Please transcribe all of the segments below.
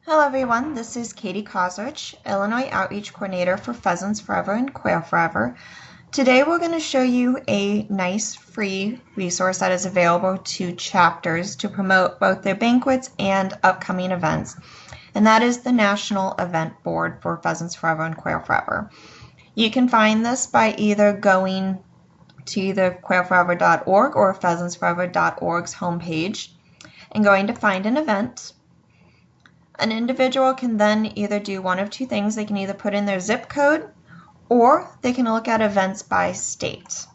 Hello everyone, this is Kathryn Kauzlarich, Illinois Outreach Coordinator for Pheasants Forever and Quail Forever. Today we're going to show you a nice free resource that is available to chapters to promote both their banquets and upcoming events, and that is the National Event Board for Pheasants Forever and Quail Forever. You can find this by either going to either quailforever.org or pheasantsforever.org's homepage and going to find an event. An individual can then either do one of two things. They can either put in their zip code or they can look at events by state.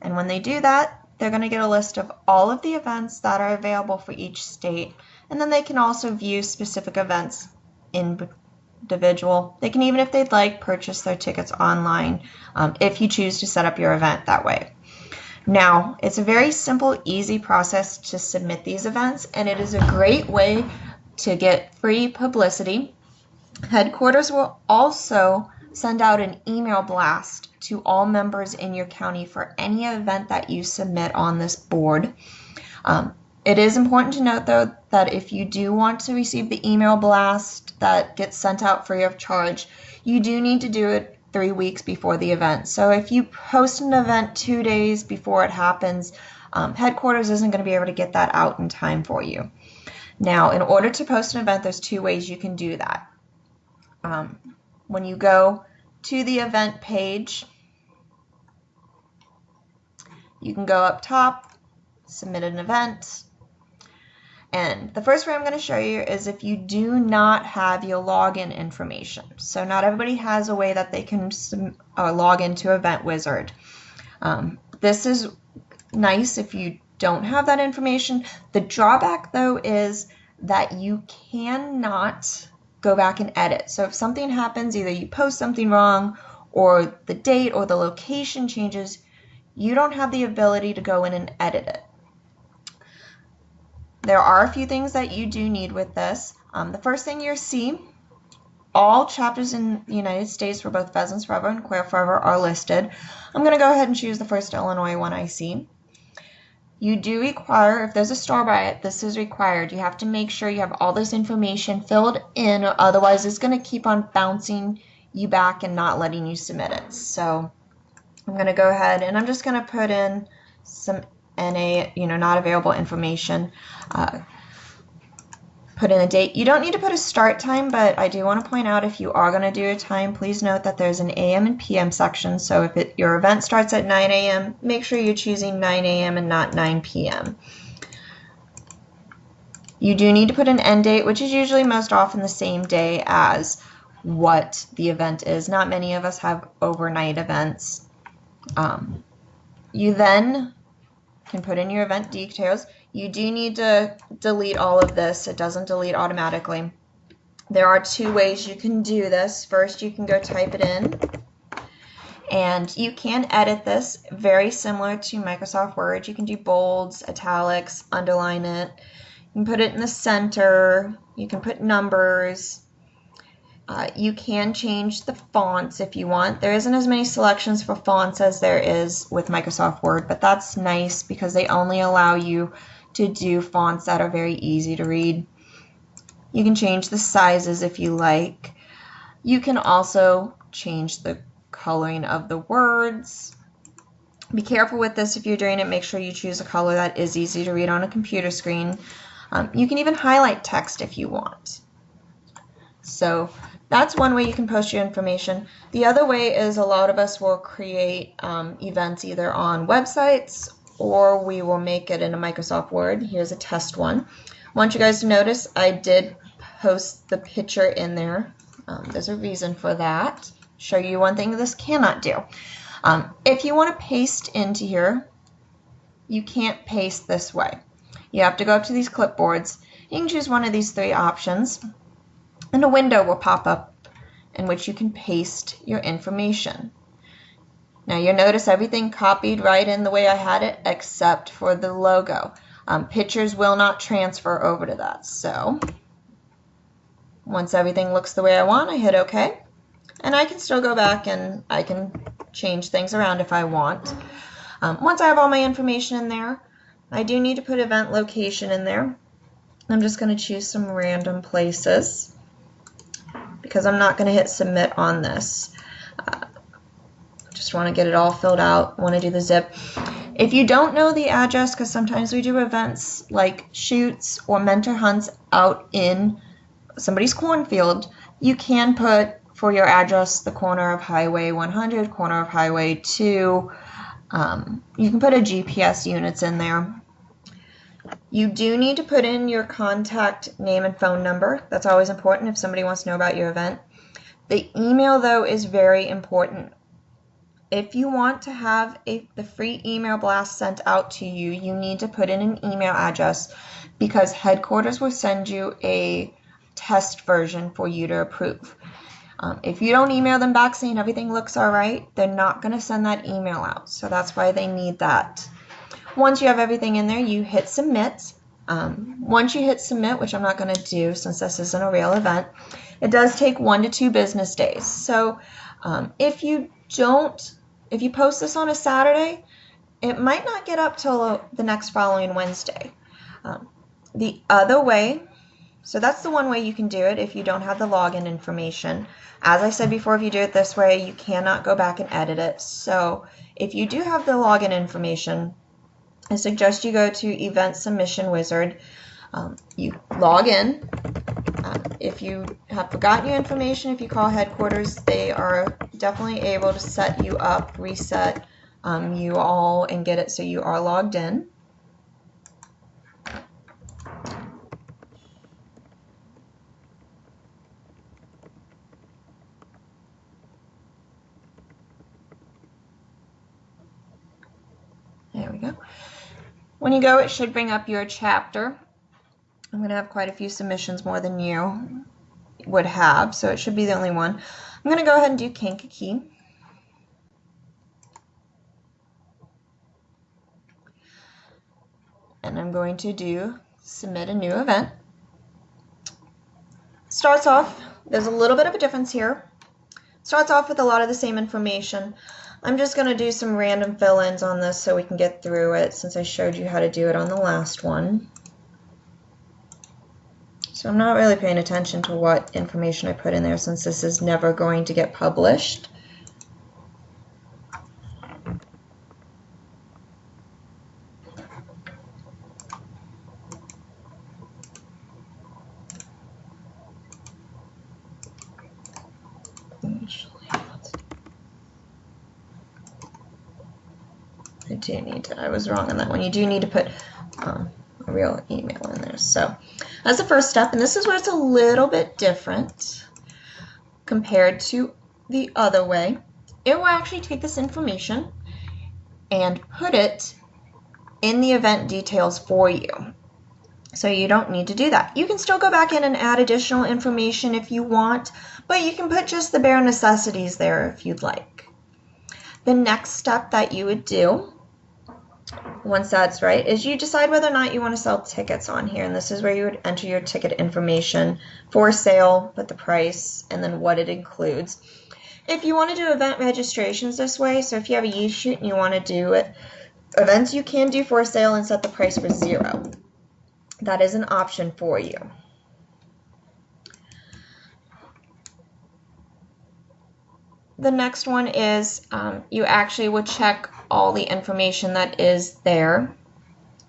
And when they do that, they're going to get a list of all of the events that are available for each state. And then they can also view specific events individual. They can even, if they'd like, purchase their tickets online if you choose to set up your event that way. Now, it's a very simple, easy process to submit these events, and it is a great way to get free publicity. Headquarters will also send out an email blast to all members in your county for any event that you submit on this board. It is important to note, though, that if you do want to receive the email blast that gets sent out free of charge, you do need to do it 3 weeks before the event. So if you post an event 2 days before it happens, headquarters isn't going to be able to get that out in time for you. Now, in order to post an event, there's 2 ways you can do that. When you go to the event page, you can go up top, submit an event, and the first way I'm going to show you is if you do not have your login information. So not everybody has a way that they can log into Event Wizard. This is nice if you don't have that information. The drawback, though, is that you cannot go back and edit. So if something happens, either you post something wrong or the date or the location changes, you don't have the ability to go in and edit it. There are a few things that you do need with this. The first thing you'll see, all chapters in the United States for both Pheasants Forever and Quail Forever are listed. I'm going to go ahead and choose the first Illinois one I see. You do require, if there's a star by it, this is required. You have to make sure you have all this information filled in, or otherwise it's going to keep on bouncing you back and not letting you submit it. So I'm going to go ahead and I'm just going to put in some NA, not available information. Put in a date. You don't need to put a start time, but I do want to point out if you are going to do a time, please note that there's an AM and PM section. So if your event starts at 9 a.m., make sure you're choosing 9 a.m. and not 9 p.m. You do need to put an end date, which is usually most often the same day as what the event is. Not many of us have overnight events. You then can put in your event details. You do need to delete all of this. It doesn't delete automatically. There are 2 ways you can do this. First, you can go type it in, and you can edit this very similar to Microsoft Word. You can do bolds, italics, underline it. You can put it in the center. You can put numbers. You can change the fonts if you want. There isn't as many selections for fonts as there is with Microsoft Word, but that's nice because they only allow you to do fonts that are very easy to read. You can change the sizes if you like. You can also change the coloring of the words. Be careful with this if you're doing it. Make sure you choose a color that is easy to read on a computer screen. You can even highlight text if you want. So that's one way you can post your information. The other way is a lot of us will create events either on websites or we will make it in a Microsoft Word. Here's a test one. I want you guys to notice I did post the picture in there. There's a reason for that. Show you one thing this cannot do. If you want to paste into here, you can't paste this way. You have to go up to these clipboards. You can choose one of these 3 options, and a window will pop up in which you can paste your information. Now you'll notice everything copied right in the way I had it except for the logo. Pictures will not transfer over to that. So once everything looks the way I want, I hit OK. And I can still go back and I can change things around if I want. Once I have all my information in there, I do need to put event location in there. I'm just going to choose some random places. because I'm not going to hit submit on this. Just want to get it all filled out, want to do the zip. If you don't know the address, because sometimes we do events like shoots or mentor hunts out in somebody's cornfield, you can put for your address the corner of Highway 100, corner of Highway 2. You can put a GPS units in there. You do need to put in your contact name and phone number. That's always important if somebody wants to know about your event. The email, though, is very important. If you want to have the free email blast sent out to you, you need to put in an email address, because headquarters will send you a test version for you to approve. If you don't email them back saying everything looks all right, they're not going to send that email out. So that's why they need that. Once you have everything in there, you hit submit. Once you hit submit, which I'm not going to do since this isn't a real event, it does take 1 to 2 business days. So if you post this on a Saturday, it might not get up till the next following Wednesday. The other way, so that's the one way you can do it if you don't have the login information. As I said before, if you do it this way, you cannot go back and edit it. So if you do have the login information, I suggest you go to Event Submission Wizard. You log in. If you have forgotten your information, if you call headquarters, they are definitely able to set you up, reset you all, and get it so you are logged in. There we go. When you go, it should bring up your chapter. I'm going to have quite a few submissions, more than you would have, so it should be the only one. I'm going to go ahead and do Kankakee. And I'm going to do submit a new event. Starts off, there's a little bit of a difference here. Starts off with a lot of the same information. I'm just going to do some random fill-ins on this so we can get through it, since I showed you how to do it on the last one. So I'm not really paying attention to what information I put in there, since this is never going to get published. I was wrong on that one. You do need to put a real email in there. So that's the first step, and this is where it's a little bit different compared to the other way. It will actually take this information and put it in the event details for you. So you don't need to do that. You can still go back in and add additional information if you want, but you can put just the bare necessities there if you'd like. The next step that you would do, once that's right, is you decide whether or not you want to sell tickets on here. And this is where you would enter your ticket information for sale, put the price, and then what it includes. If you want to do event registrations this way, so if you have a youth shoot and you want to do it, events you can do for sale and set the price for $0. That is an option for you. The next one is you actually would check all the information that is there.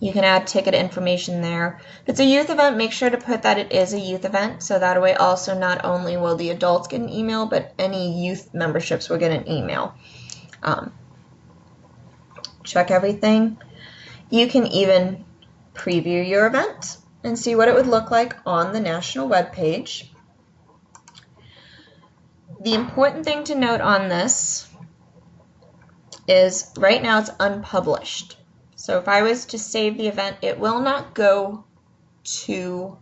You can add ticket information there. If it's a youth event, make sure to put that it is a youth event, so that way also not only will the adults get an email, but any youth memberships will get an email. Check everything. You can even preview your event and see what it would look like on the national web page. The important thing to note on this is right now it's unpublished. So if I was to save the event, it will not go to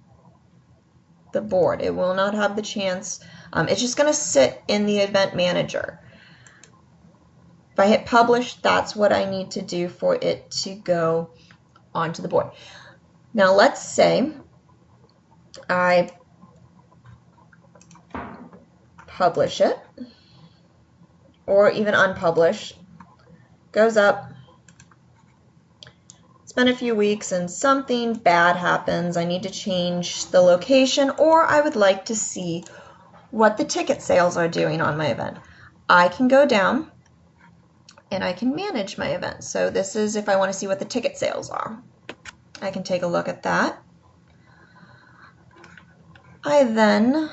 the board. It will not have the chance. It's just going to sit in the event manager. If I hit publish, that's what I need to do for it to go onto the board. Now let's say I publish it, or even unpublish, goes up, it's been a few weeks and something bad happens, I need to change the location, or I would like to see what the ticket sales are doing on my event. I can go down and I can manage my event. So this is if I want to see what the ticket sales are. I can take a look at that. I then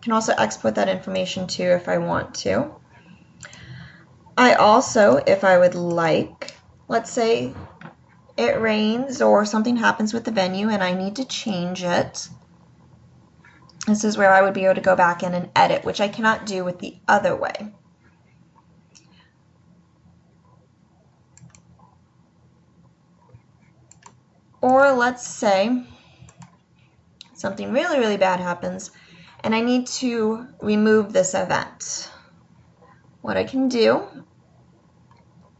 can also export that information too if I want to. I also, if I would like, let's say it rains or something happens with the venue and I need to change it. This is where I would be able to go back in and edit, which I cannot do with the other way. Or let's say something really, really bad happens and I need to remove this event. What I can do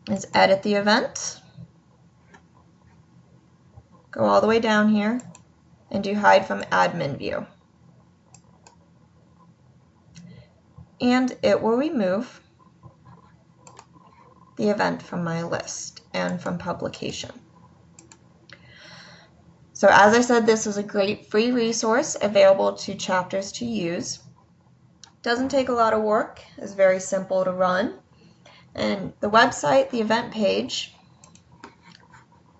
is edit the event, go all the way down here, and do hide from admin view. And it will remove the event from my list and from publication. So as I said, this is a great free resource available to chapters to use. Doesn't take a lot of work, it's very simple to run. And the website, the event page,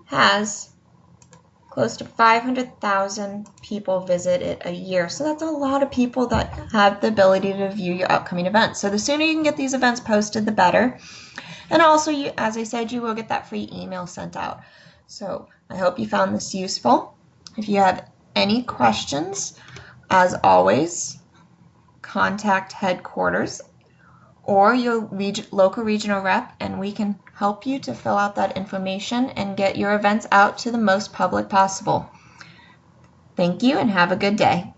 has close to 500,000 people visit it a year. So that's a lot of people that have the ability to view your upcoming events. So the sooner you can get these events posted, the better. And also, as I said, you will get that free email sent out. So I hope you found this useful. If you have any questions, as always, contact headquarters or your local regional rep, and we can help you to fill out that information and get your events out to the most public possible. Thank you and have a good day.